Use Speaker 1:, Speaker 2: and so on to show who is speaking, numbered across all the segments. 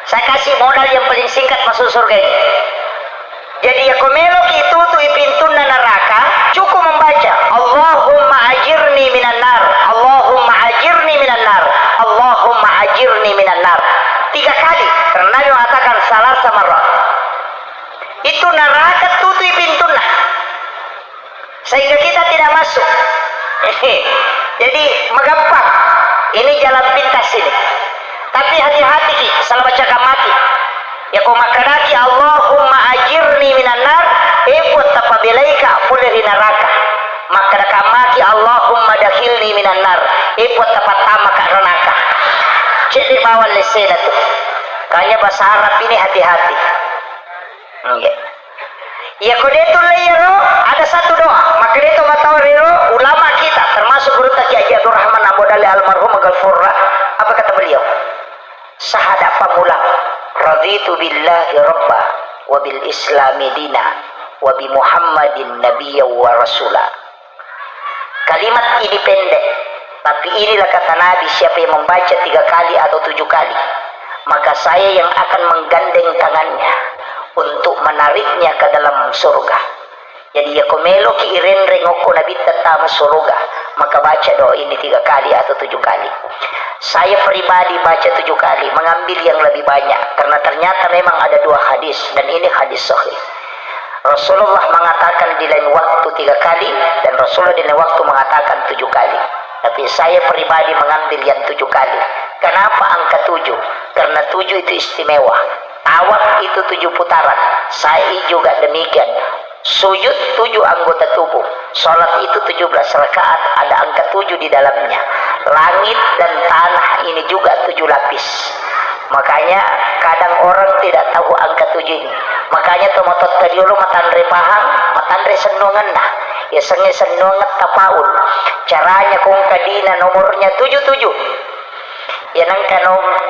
Speaker 1: Saya kasih modal yang paling singkat masuk surga ini. Jadi ya komelo itu tuh pintuna neraka, cukup membaca Allahumma ajirni minan nar, Allahumma ajirni minan nar, Allahumma ajirni minan nar. 3 kali. Karena Nabi mengatakan salah sama roh. Itu neraka tutup pintuna, sehingga kita tidak masuk. Jadi magampang. Ini jalan pintas ini. Tapi hati-hati ki, salah baca mati. Ya kau makanaki Allahumma ajirni minan nar, buat tapabelaika pulih neraka. Maka kamaki Allahumma dakhilni minan nar, buat tapatama ka neraka. Jadi bawal lesena tuh. Kayaknya bahasa Arab ini hati-hati. Okay. Ya kodetul layro ada satu doa. Maka itu matawariru ulama kita termasuk guru Kiai Abdul Rahman Abdali almarhum Al-Furra. Apa kata beliau? Sahada pamulang. Raditu billahi rabba wa bil islami dina wa bi Muhammadin nabiyya wa rasula. Kalimat ini pendek, tapi inilah kata Nabi, siapa yang membaca 3 kali atau 7 kali, maka saya yang akan menggandeng tangannya untuk menariknya ke dalam surga. Jadi ya komelo ki iren rengoko nabi tetama surga, maka baca doa ini 3 kali atau 7 kali. Saya pribadi baca 7 kali, mengambil yang lebih banyak karena ternyata memang ada 2 hadis dan ini hadis sahih. Rasulullah mengatakan di lain waktu 3 kali dan Rasulullah di lain waktu mengatakan 7 kali. Tapi saya pribadi mengambil yang 7 kali. Kenapa angka 7? Karena 7 itu istimewa. Tawaf itu 7 putaran. Sa'i juga demikian. Sujud 7 anggota tubuh. Salat itu 17 rakaat, ada angka 7 di dalamnya. Langit dan tanah ini juga 7 lapis. Makanya kadang orang tidak tahu angka 7 ini. Makanya tomatot tadi dulu matandre paham, matandre senongan nah. Ya senongan tapaul. Caranya kung kadina nomornya 77. Ya nangka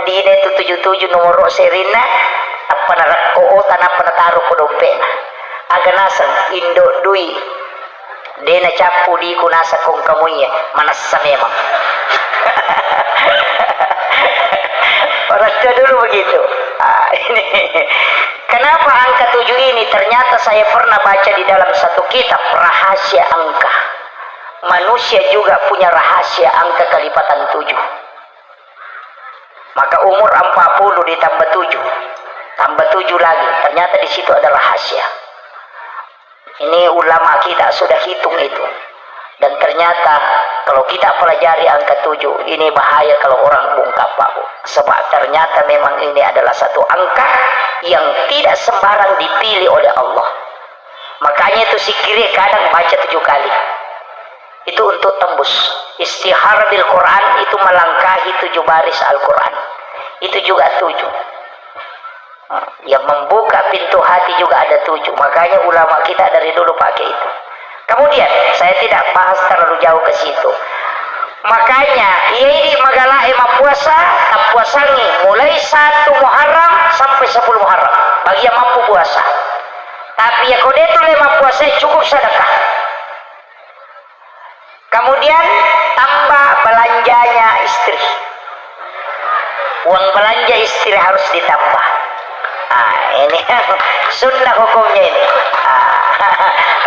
Speaker 1: dina itu 77 nomor serina apa narakoo tanah penataruh ko dompena. Aga nasang indo dui dena capu di kunasa kong kamunya manasa memang. Orang tua dulu begitu. Ini kenapa angka 7 ini? Ternyata saya pernah baca di dalam satu kitab rahasia angka. Manusia juga punya rahasia angka kelipatan 7. Maka umur 40 ditambah 7, tambah 7 lagi. Ternyata di situ ada rahasia. Ini ulama kita sudah hitung itu. Dan ternyata kalau kita pelajari angka 7, ini bahaya kalau orang bungkap Pak. Sebab ternyata memang ini adalah satu angka yang tidak sembarang dipilih oleh Allah. Makanya itu si kiri kadang baca 7 kali. Itu untuk tembus. Istihar bil Quran itu melangkahi 7 baris Al-Quran. Itu juga 7. Yang membuka pintu hati juga ada 7. Makanya ulama kita dari dulu pakai itu. Kemudian saya tidak bahas terlalu jauh ke situ. Makanya ini magalah emang puasa tak puasangi mulai 1 Muharram sampai 10 Muharram bagi yang mampu puasa. Tapi ya kode itu emang puasa cukup sedekah. Kemudian tambah belanjanya istri. Uang belanja istri harus ditambah. Ini sunnah hukumnya ini.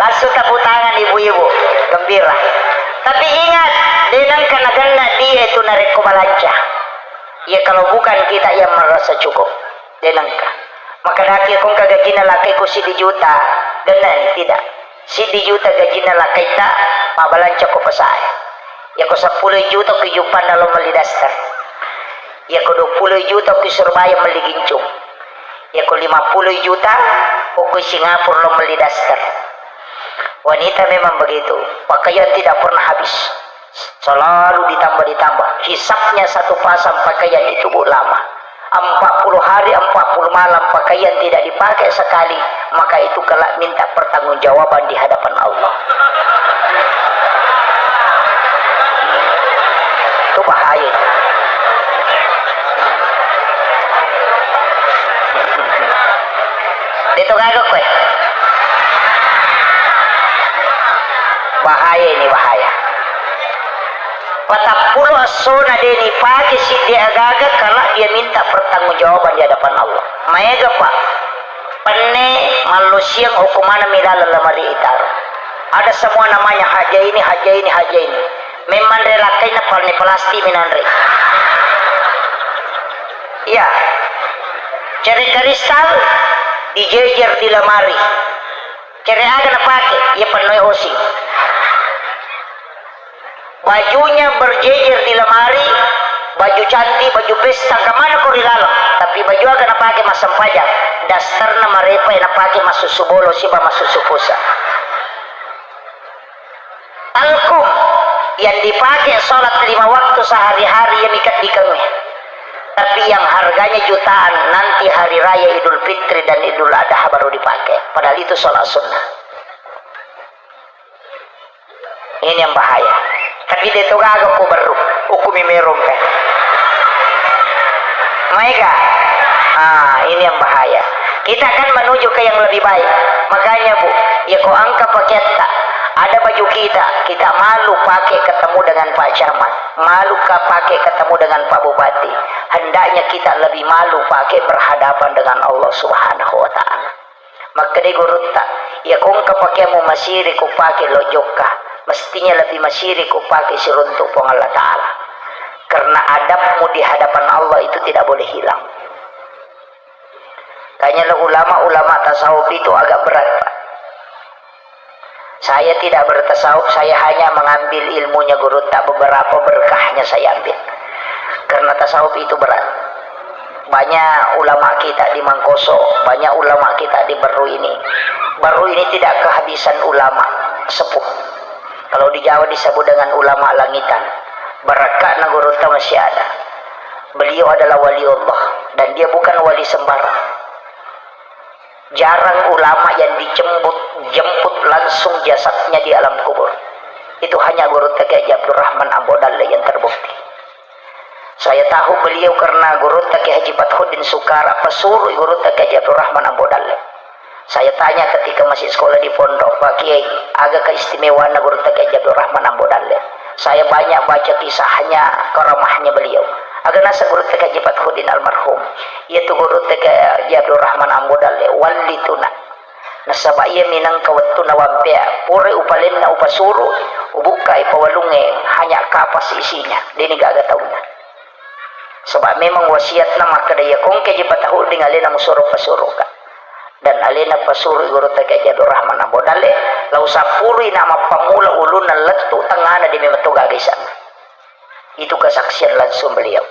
Speaker 1: Langsung tepuk tangan ibu-ibu gembira. Tapi ingat, dengan kena dia itu narik ke belanja. Ya kalau bukan kita yang merasa cukup. Denangka. Maka laki kung kagagina laki ko si dijuta, ganan tidak. Si dijuta gagina laki ta, mabalanja ko pa saya. Ya ko 10 juta ko yupan na lo malidastar. Ya ko 20 juta ko Surabaya maligincong. Ya ko 50 juta ko Singapura lo malidastar. Wanita memang begitu, pakaian tidak pernah habis, selalu ditambah. Hisapnya satu pasang pakaian itu lama, 40 hari 40 malam pakaian tidak dipakai sekali, maka itu kelak minta pertanggungjawaban di hadapan Allah. Itu bahaya. Itu kagak kue. Bahaya ini bahaya. patapuluh asona deni pake si dia agaga kalau dia minta pertanggungjawaban di hadapan Allah. Maega pak penne malusiang hukumana milala lamari itar. Ada semua namanya haja ini, haja ini, haja ini. Memang relakai na palne pelasti minanre. Ya, cari kristal dijejer di lemari. Cari aga na pake, ya penuh osing. Bajunya berjejer di lemari, baju cantik, baju pesta, kemana kau dilalang? Tapi baju aga na pake masam pajak. Dasar na marepa na pake masusu bolo siba masusu pusa. Talkum yang dipakai sholat 5 waktu sehari-hari yang ikat di kami. Tapi yang harganya jutaan nanti hari raya Idul Fitri dan Idul Adha baru dipakai. Padahal itu sholat sunnah. Ini yang bahaya. Tapi dia itu gak aku baru hukumi merong kan. Mereka, ini yang bahaya. Kita kan menuju ke yang lebih baik. Makanya bu, ya kau angka paket tak. Ada baju kita malu pakai ketemu dengan Pak Camat, malu pakai ketemu dengan Pak Bupati. Hendaknya kita lebih malu pakai berhadapan dengan Allah Subhanahu wa Ta'ala. Maka di gurutta, ya kung pakai mu masiri ku pakai lojokka, mestinya lebih masiri ku pakai siruntuk pong Allah Ta'ala. Karena adabmu di hadapan Allah itu tidak boleh hilang. Kayaknya ulama-ulama tasawuf itu agak berat Pak. Saya tidak bertasawuf, saya hanya mengambil ilmunya guru tak, beberapa berkahnya saya ambil. Karena tasawuf itu berat. Banyak ulama kita di Mangkoso, banyak ulama kita di Baru ini. Baru ini tidak kehabisan ulama sepuh. Kalau di Jawa disebut dengan ulama langitan. Barakat guru tak masih ada. Beliau adalah wali Allah dan dia bukan wali sembarang. Jarang ulama yang dijemput langsung jasadnya di alam kubur. Itu hanya Guru Taqi Abdul Rahman Ambodalle yang terbukti. Saya tahu beliau karena Guru Taqi Haji Fathuddin Sukara pesuruh Guru Taqi Abdul Rahman Ambodalle. Saya tanya ketika masih sekolah di pondok, Pak Kiai, agak keistimewaan Guru Taqi Abdul Rahman Ambodalle. Saya banyak baca kisahnya, karamahnya beliau. Agar nasa Guru Taqi Haji Fathuddin almarhum, yaitu Guru Taqi Abdul Rahman Ambodalle wali tuna nasaba iya minang kawatuna wampea pure upalin na upasuro ubuka ipawalunge hanya kapas isinya dini gaga tauna sebab memang wasiat na makadaya kong Haji Fathuddin alina musuro pasuro ka dan alina pasuro Guru Taqi Abdul Rahman Ambodalle lau sapuri nama pamula ulun na letu tangana di mematuga gisan. Itu kesaksian langsung beliau.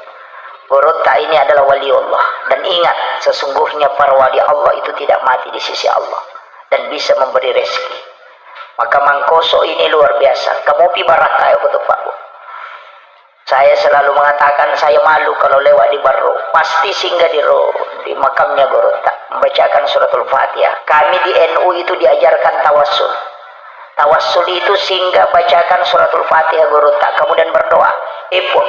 Speaker 1: Guru tak ini adalah wali Allah. Dan ingat, sesungguhnya para wali Allah itu tidak mati di sisi Allah. Dan bisa memberi rezeki. Maka Mangkoso ini luar biasa. Kamu pi baraka ya betul Pak Bu. Saya selalu mengatakan saya malu kalau lewat di Baru. Pasti singgah di makamnya Guru tak. Membacakan suratul Fatihah. Kami di NU itu diajarkan tawassul. Tawassul itu singgah bacakan suratul Fatihah Guru tak. Kemudian berdoa. Ipun,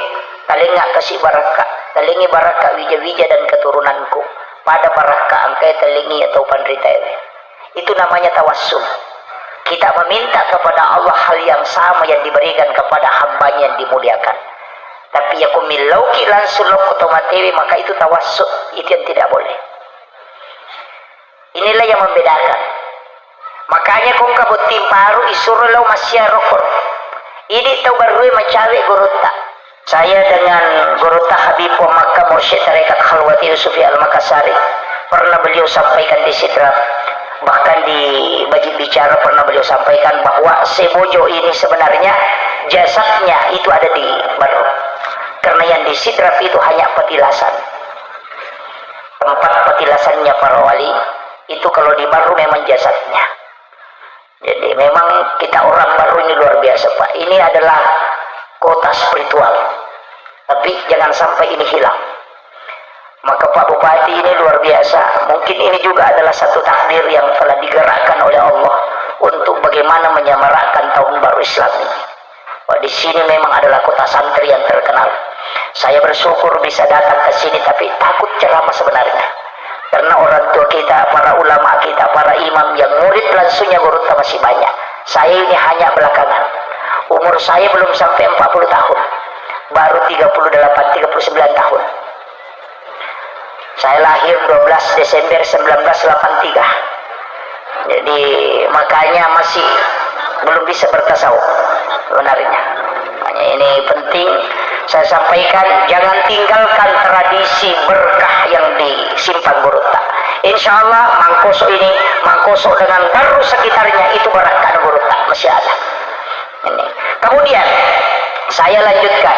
Speaker 1: talinga kasih barakah, talingi barakah wija-wija dan keturunanku. Pada barakah angkai talingi atau pandritawe. Itu namanya tawassul. Kita meminta kepada Allah hal yang sama yang diberikan kepada hambanya yang dimuliakan. Tapi ya kumilauki langsung otomatis maka itu tawassul, itu yang tidak boleh. Inilah yang membedakan. Makanya kung kabutin paru isuruh lau masyarokor. Ini tahu baru macawe Guru tak. Saya dengan Guru Habib wa Makkah Mursyid Tarekat Khalwati Yusufi Al-Makassari pernah beliau sampaikan di Sidrap, bahkan di Bajik Bicara pernah beliau sampaikan bahwa Sebojo ini sebenarnya jasadnya itu ada di Baru, karena yang di Sidrap itu hanya petilasan, tempat petilasannya para wali. Itu kalau di Baru memang jasadnya. Jadi memang kita orang Baru ini luar biasa Pak. Ini adalah kota spiritual, tapi jangan sampai ini hilang. Maka Pak Bupati ini luar biasa. Mungkin ini juga adalah satu takdir yang telah digerakkan oleh Allah untuk bagaimana menyemarakkan tahun baru Islam ini. Pak, di sini memang adalah kota santri yang terkenal. Saya bersyukur bisa datang ke sini, tapi takut ceramah sebenarnya. Karena orang tua kita, para ulama kita, para imam yang murid langsungnya Guru masih banyak. Saya ini hanya belakangan. Umur saya belum sampai 40 tahun. baru 39 tahun. Saya lahir 12 Desember 1983. Jadi makanya masih belum bisa bertasawuf sebenarnya. Makanya ini penting saya sampaikan, jangan tinggalkan tradisi berkah yang disimpan Gurutta. Insya Allah Mangkoso ini, Mangkoso dengan baru sekitarnya itu berkah Gurutta masih ada. Ini. Kemudian saya lanjutkan.